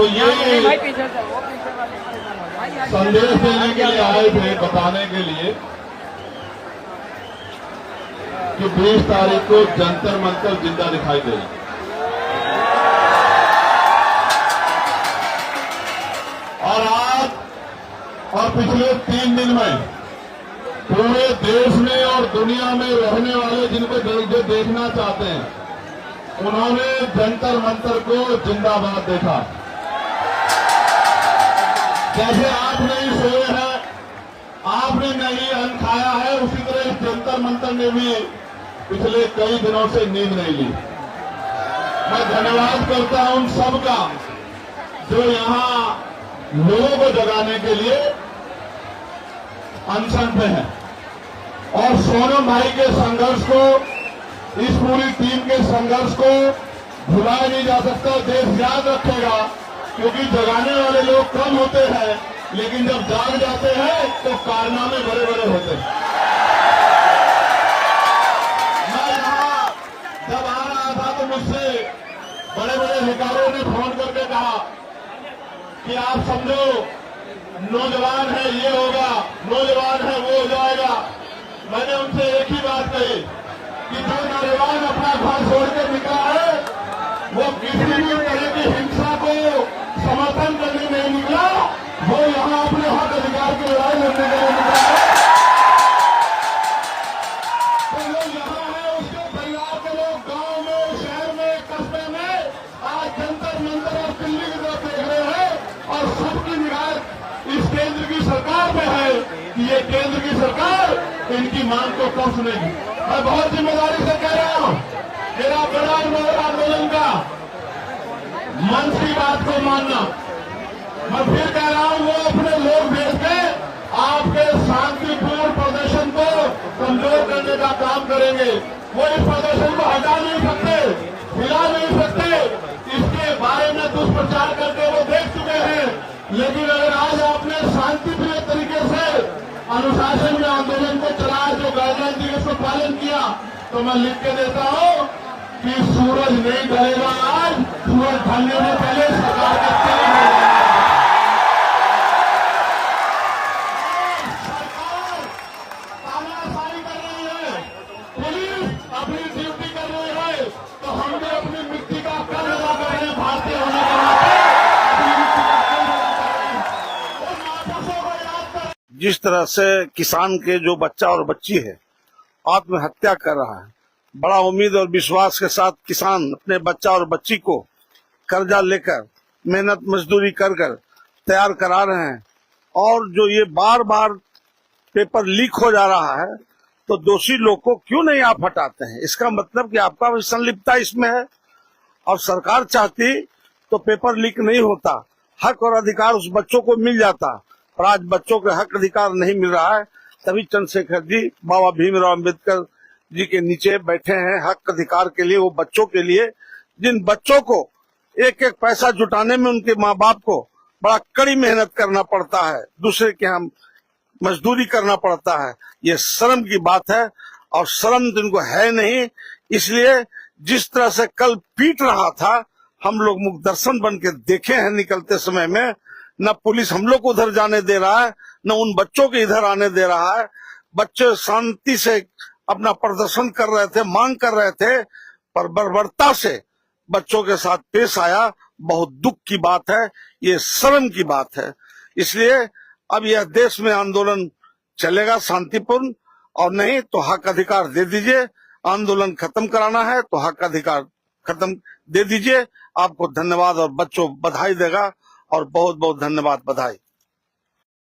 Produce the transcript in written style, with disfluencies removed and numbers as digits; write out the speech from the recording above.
तो ये संदेश देने के लिए आए थे, बताने के लिए कि 20 तारीख को जंतर मंतर जिंदा दिखाई देगा। और आज और पिछले 3 दिन में पूरे देश में और दुनिया में रहने वाले जिनको जो देखना चाहते हैं, उन्होंने जंतर मंतर को जिंदाबाद देखा। जैसे आप नहीं सोए हैं, आपने नहीं अन्न खाया है, उसी तरह इस जंतर मंतर ने भी पिछले कई दिनों से नींद नहीं ली। मैं धन्यवाद करता हूं उन सबका जो यहां लोगों को जगाने के लिए अनशन पे है। और सोनम भाई के संघर्ष को, इस पूरी टीम के संघर्ष को भुलाया नहीं जा सकता। देश याद रखेगा, क्योंकि जगाने वाले लोग कम होते हैं, लेकिन जब जाग जाते हैं तो कारनामे बड़े बड़े होते हैं। मैं यहां जब आ रहा था तो मुझसे बड़े बड़े अधिकारियों ने फोन करके कहा कि आप समझो नौजवान है, ये होगा, नौजवान है वो हो जाएगा। मैंने उनसे एक ही बात कही कि जो नौजवान अपना घर छोड़ के निकला है, वो किसी भी तरह की हिंसा को समर्थन करने नहीं निकला, वो यहां अपने हक अधिकार की लड़ाई लड़ने के लिए निकला है। तो जो यहां है, उसके परिवार के लोग गांव में, शहर में, कस्बे में आज जंतर मंतर और दिल्ली की तरफ देख रहे हैं, और सबकी निगाह इस केंद्र की सरकार में है कि ये केंद्र की सरकार इनकी मांग को कब सुनेगी। मैं बहुत जिम्मेदारी से कह रहा हूं, मेरा बड़ा आंदोलन का मंच की बात को मानना। मैं फिर कह रहा हूं, वो अपने लोग भेज के आपके शांतिपूर्ण प्रदर्शन को कमजोर करने का काम करेंगे। वो इस प्रदर्शन को हटा नहीं सकते, हिला नहीं सकते। इसके बारे में दुष्प्रचार करके वो देख चुके हैं। लेकिन अगर आज आपने शांतिप्रिय तरीके से अनुशासन में आंदोलन को चलाया, जो गाइडलाइन थी उसको पालन किया, तो मैं लिख के देता हूं कि सूरज नहीं ढलेगा आज, सूरज ढलने से पहले सरकार के तेल सरकार तानाशाही कर रही है, पुलिस अपनी ड्यूटी कर रही है, तो हम भी अपनी मिट्टी का कर अदा कर रहे हैं। भारतीय होने के नाते जिस तरह से किसान के जो बच्चा और बच्ची है आत्महत्या कर रहा है, बड़ा उम्मीद और विश्वास के साथ किसान अपने बच्चा और बच्ची को कर्जा लेकर मेहनत मजदूरी कर कर तैयार करा रहे हैं, और जो ये बार बार पेपर लीक हो जा रहा है, तो दोषी लोग को क्यों नहीं आप हटाते हैं? इसका मतलब कि आपका भी संलिप्तता इसमें है। और सरकार चाहती तो पेपर लीक नहीं होता, हक और अधिकार उस बच्चों को मिल जाता, और आज बच्चों के हक अधिकार नहीं मिल रहा है। तभी चंद्रशेखर जी बाबा भीमराव अम्बेडकर जी के नीचे बैठे हैं हक अधिकार के लिए। वो बच्चों के लिए, जिन बच्चों को एक एक पैसा जुटाने में उनके माँ बाप को बड़ा कड़ी मेहनत करना पड़ता है, दूसरे के यहाँ मजदूरी करना पड़ता है, ये शर्म की बात है। और शर्म तो इनको है नहीं, इसलिए जिस तरह से कल पीट रहा था, हम लोग मुखदर्शन बन के देखे हैं। निकलते समय में न पुलिस हम लोग को उधर जाने दे रहा है, न उन बच्चों के इधर आने दे रहा है। बच्चे शांति से अपना प्रदर्शन कर रहे थे, मांग कर रहे थे, पर बर्बरता से बच्चों के साथ पेश आया। बहुत दुख की बात है, ये शर्म की बात है। इसलिए अब यह देश में आंदोलन चलेगा शांतिपूर्ण, और नहीं तो हक अधिकार दे दीजिए। आंदोलन खत्म कराना है तो हक अधिकार खत्म दे दीजिए। आपको धन्यवाद, और बच्चों बधाई देगा, और बहुत बहुत धन्यवाद, बधाई।